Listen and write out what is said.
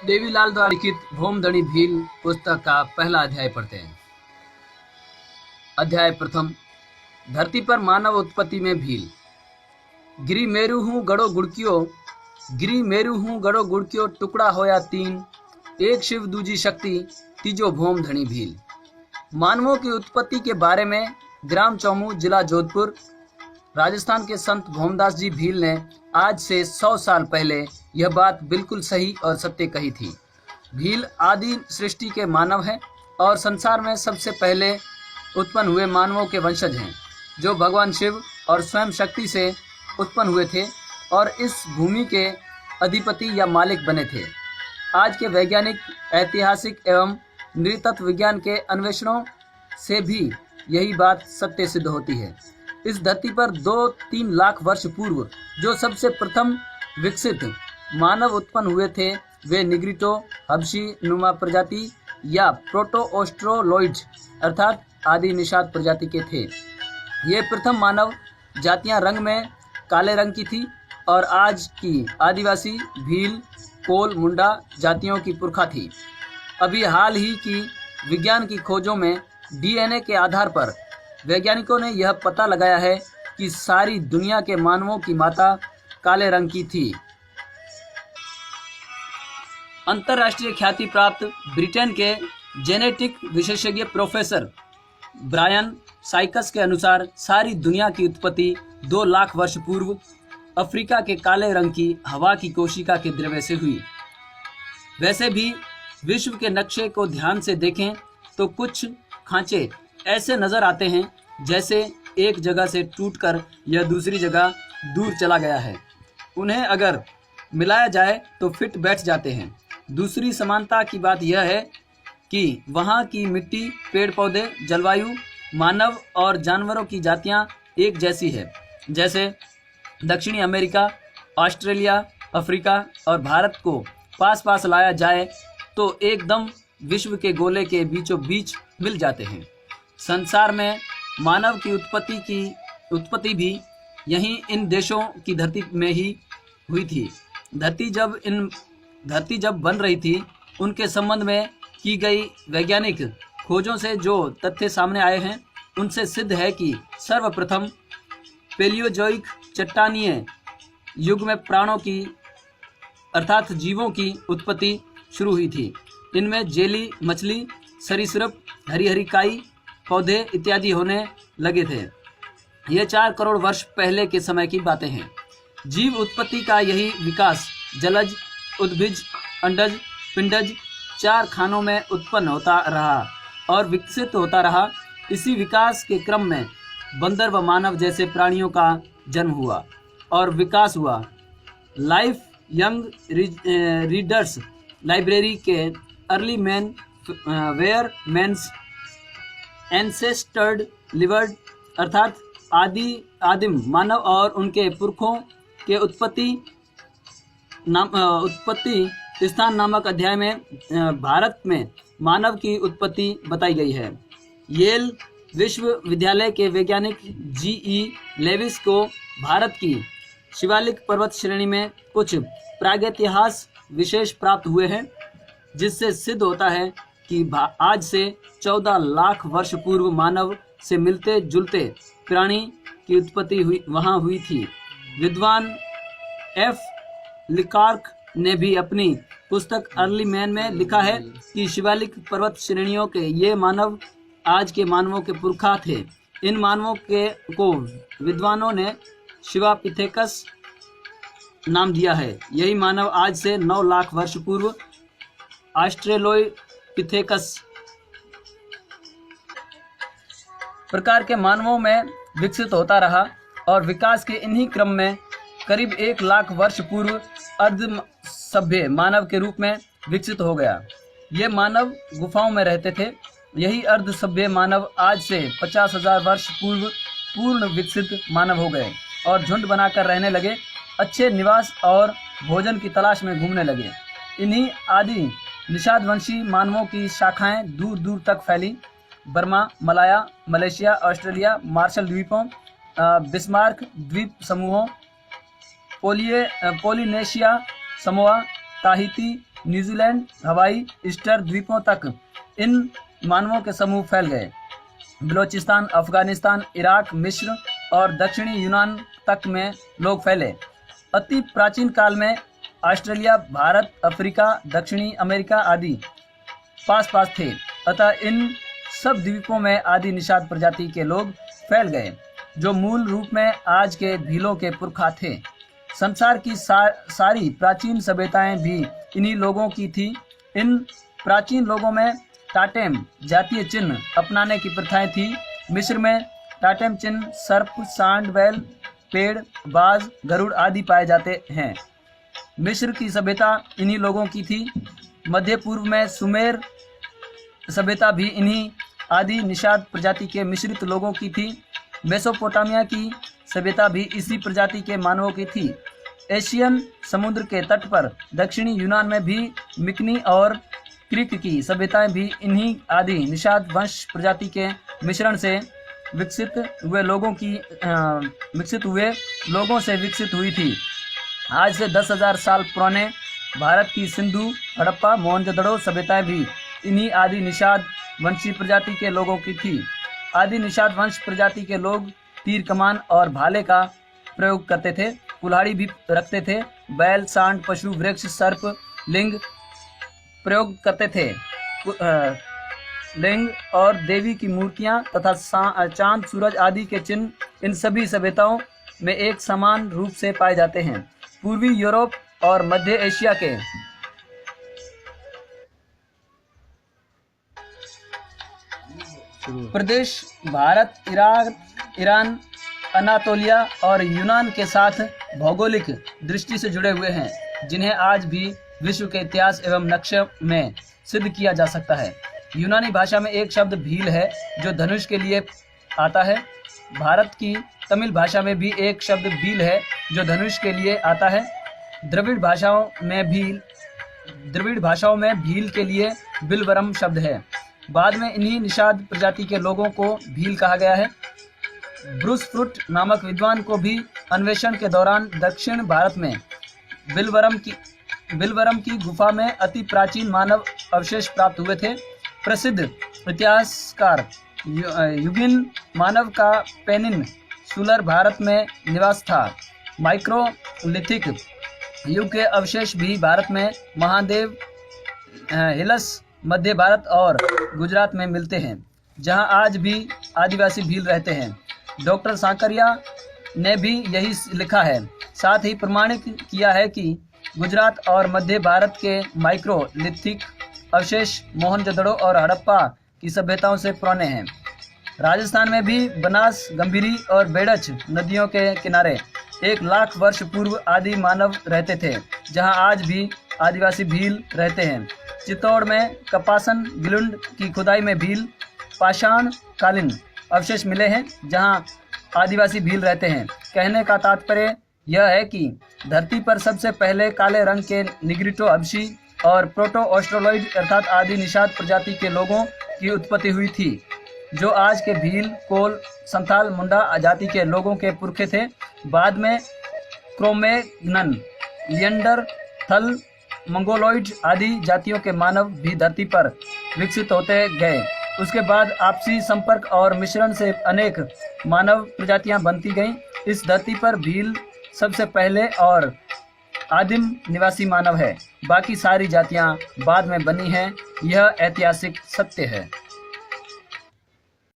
देवीलाल द्वारा लिखित भौमधनी भील पुस्तक का पहला अध्याय पढ़ते हैं। अध्याय प्रथम। धरती पर मानव उत्पत्ति में भील। गिरी मेरू हूँ गड़ो गुड़कियो टुकड़ा होया तीन, एक शिव दूजी शक्ति तीजो भौमधनी भील। मानवों की उत्पत्ति के बारे में ग्राम चौमू, जिला जोधपुर, राजस्थान के संत भौमदास जी भील ने आज से 100 साल पहले यह बात बिल्कुल सही और सत्य कही थी। भील आदि सृष्टि के मानव हैं और संसार में सबसे पहले उत्पन्न हुए मानवों के वंशज हैं, जो भगवान शिव और स्वयं शक्ति से उत्पन्न हुए थे और इस भूमि के अधिपति या मालिक बने थे। आज के वैज्ञानिक, ऐतिहासिक एवं नृतत्व विज्ञान के अन्वेषणों से भी यही बात सत्य सिद्ध होती है। इस धरती पर 2-3 लाख वर्ष पूर्व जो सबसे प्रथम विकसित मानव उत्पन्न हुए थे, वे निग्रिटो, हबशी नुमा प्रजाति या प्रोटोऑस्ट्रोलॉइड्स अर्थात आदि निषाद प्रजाति के थे। ये प्रथम मानव जातियां रंग में काले रंग की थी और आज की आदिवासी भील, कोल, मुंडा जातियों की पुरखा थी। अभी हाल ही की विज्ञान की खोजों में डीएनए के आधार पर वैज्ञानिकों ने यह पता लगाया है कि सारी दुनिया के मानवों की माता काले रंग की थी। अंतर्राष्ट्रीय ख्याति प्राप्त ब्रिटेन के जेनेटिक विशेषज्ञ प्रोफेसर ब्रायन साइकस के अनुसार सारी दुनिया की उत्पत्ति 2 लाख वर्ष पूर्व अफ्रीका के काले रंग की हवा की कोशिका के द्रव्य से हुई। वैसे भी विश्व के नक्शे को ध्यान से देखें तो कुछ खांचे ऐसे नजर आते हैं जैसे एक जगह से टूटकर यह दूसरी जगह दूर चला गया है। उन्हें अगर मिलाया जाए तो फिट बैठ जाते हैं। दूसरी समानता की बात यह है कि वहाँ की मिट्टी, पेड़ पौधे, जलवायु, मानव और जानवरों की जातियाँ एक जैसी है। जैसे दक्षिणी अमेरिका, ऑस्ट्रेलिया, अफ्रीका और भारत को पास पास लाया जाए तो एकदम विश्व के गोले के बीचों बीच मिल जाते हैं। संसार में मानव की उत्पत्ति भी यहीं इन देशों की धरती में ही हुई थी। धरती जब बन रही थी, उनके संबंध में की गई वैज्ञानिक खोजों से जो तथ्य सामने आए हैं, उनसे सिद्ध है कि सर्वप्रथम पेलियोजोइक चट्टानीय युग में प्राणों की अर्थात जीवों की उत्पत्ति शुरू हुई थी। इनमें जेली, मछली, सरीसृप, हरी हरी काई, पौधे इत्यादि होने लगे थे। ये 4 करोड़ वर्ष पहले के समय की बातें हैं। जीव उत्पत्ति का यही विकास जलज, उद्भिज, अंडज, पिंडज 4 खानों में उत्पन्न होता रहा और विकसित होता रहा। इसी विकास के क्रम में बंदर व मानव जैसे प्राणियों का जन्म हुआ और विकास हुआ। लाइफ यंग रीडर्स लाइब्रेरी के अर्ली मैन वेयर मैंस एंसेस्टर्ड लिवर्ड अर्थात आदिम मानव और उनके पुरखों के उत्पत्ति स्थान नामक अध्याय में भारत में मानव की उत्पत्ति बताई गई है। येल विश्वविद्यालय के वैज्ञानिक जी.ई. लेविस को भारत की शिवालिक पर्वत श्रेणी में कुछ प्रागैतिहास विशेष प्राप्त हुए हैं, जिससे सिद्ध होता है कि आज से 14 लाख वर्ष पूर्व मानव से मिलते जुलते प्राणी की उत्पत्ति वहाँ हुई थी। विद्वान एफ. लिकार्क ने भी अपनी पुस्तक अर्ली मैन में लिखा है कि शिवालिक पर्वत श्रेणियों के ये मानव आज के मानवों के पुरखा थे। इन मानवों को विद्वानों ने शिवापिथेकस नाम दिया है। यही मानव आज से 9 लाख वर्ष पूर्व ऑस्ट्रेलोपिथेकस प्रकार के मानवों में विकसित होता रहा और विकास के इन्हीं क्रम में करीब 1 लाख वर्ष पूर्व अर्ध सभ्य मानव के रूप में विकसित हो गया। ये मानव गुफाओं में रहते थे। यही अर्ध सभ्य मानव आज से 50,000 वर्ष पूर्व पूर्ण विकसित मानव हो गए और झुंड बनाकर रहने लगे। अच्छे निवास और भोजन की तलाश में घूमने लगे। इन्हीं आदि निषादवंशी मानवों की शाखाएं दूर दूर तक फैली। Burma, Malaya, Malaysia, Australia, Marshall द्वीपों, बिस्मार्क द्वीप समूहों, Polynesia, Samoa, Tahiti, New Zealand, Hawaii, Easter द्वीपों तक इन मानवों के समूह फैल गए। बलोचिस्तान, अफगानिस्तान, इराक, मिस्र और दक्षिणी यूनान तक में लोग फैले। अति प्राचीन काल में ऑस्ट्रेलिया, भारत, अफ्रीका, दक्षिणी अमेरिका आदि पास पास थे, अतः इन सब द्वीपों में आदि निषाद प्रजाति के लोग फैल गए, जो मूल रूप में आज के भीलों के पुरखा थे। संसार की सारी प्राचीन सभ्यताएं भी इन्हीं लोगों की थी। इन प्राचीन लोगों में टाटेम जातीय चिन्ह अपनाने की प्रथाएं थी। मिस्र में टाटेम चिन्ह सर्प, सांड, बैल, पेड़, बाज, गरुड़ आदि पाए जाते हैं। मिस्र की सभ्यता इन्हीं लोगों की थी। मध्य पूर्व में सुमेर सभ्यता भी इन्हीं आदि निषाद प्रजाति के मिश्रित लोगों की थी। मेसोपोटामिया की सभ्यता भी इसी प्रजाति के मानवों की थी। एशियन समुद्र के तट पर दक्षिणी यूनान में भी मिकनी और क्रीक की सभ्यताएं भी इन्हीं आदि निषाद वंश प्रजाति के मिश्रण से विकसित हुए लोगों से विकसित हुई थी। आज से 10,000 साल पुराने भारत की सिंधु, हड़प्पा, मोहनजोदड़ो सभ्यताएं भी इन्हीं आदि निषाद वंशी प्रजाति के लोगों की थी। आदि निषाद वंश प्रजाति के लोग तीर, कमान और भाले का प्रयोग करते थे, कुल्हाड़ी भी रखते थे, बैल, सांड, पशु, वृक्ष, सर्प, लिंग प्रयोग करते थे। लिंग और देवी की मूर्तियां तथा चांद, सूरज आदि के चिन्ह इन सभी सभ्यताओं में एक समान रूप से पाए जाते हैं। पूर्वी यूरोप और मध्य एशिया के प्रदेश भारत, इराक, ईरान, अनातोलिया और यूनान के साथ भौगोलिक दृष्टि से जुड़े हुए हैं, जिन्हें आज भी विश्व के इतिहास एवं नक्शे में सिद्ध किया जा सकता है। यूनानी भाषा में एक शब्द भील है जो धनुष के लिए आता है। भारत की तमिल भाषा में भी एक शब्द बील है जो धनुष के लिए आता है। द्रविड़ भाषाओं में भील के लिए बिलवरम शब्द है। बाद में इन्हीं निषाद प्रजाति के लोगों को भील कहा गया है। ब्रूस फ्रूट नामक विद्वान को भी अन्वेषण के दौरान दक्षिण भारत में बिलवरम की गुफा में अति प्राचीन मानव अवशेष प्राप्त हुए थे। प्रसिद्ध इतिहासकार युगिन मानव का पेनिनसुलर भारत में निवास था। माइक्रोलिथिक युग के अवशेष भी भारत में महादेव हिल्स, मध्य भारत और गुजरात में मिलते हैं, जहां आज भी आदिवासी भील रहते हैं। डॉक्टर सांकरिया ने भी यही लिखा है। साथ ही प्रमाणित किया है कि गुजरात और मध्य भारत के माइक्रोलिथिक अवशेष मोहनजोदड़ो और हड़प्पा की सभ्यताओं से पुराने हैं। राजस्थान में भी बनास, गंभीरी और बेड़च नदियों के किनारे 1 लाख वर्ष पूर्व आदि मानव रहते थे, जहां आज भी आदिवासी भील रहते हैं। चित्तौड़ में कपासन गिलुंड की खुदाई में भील पाषाण कालीन अवशेष मिले हैं, जहां आदिवासी भील रहते हैं। कहने का तात्पर्य यह है कि धरती पर सबसे पहले काले रंग के निग्रिटो हबशी और प्रोटो ऑस्ट्रोलॉइड अर्थात आदि निषाद प्रजाति के लोगों की उत्पत्ति हुई थी, जो आज के भील, कोल, संथाल, मुंडा जाति के लोगों के पुरखे थे। बाद में क्रोमैग्नन, लिएंडरथल, मंगोलॉइड आदि जातियों के मानव भी धरती पर विकसित होते गए। उसके बाद आपसी संपर्क और मिश्रण से अनेक मानव प्रजातियां बनती गईं। इस धरती पर भील सबसे पहले और आदिम निवासी मानव है। बाकी सारी जातियां बाद में बनी हैं। यह ऐतिहासिक सत्य है।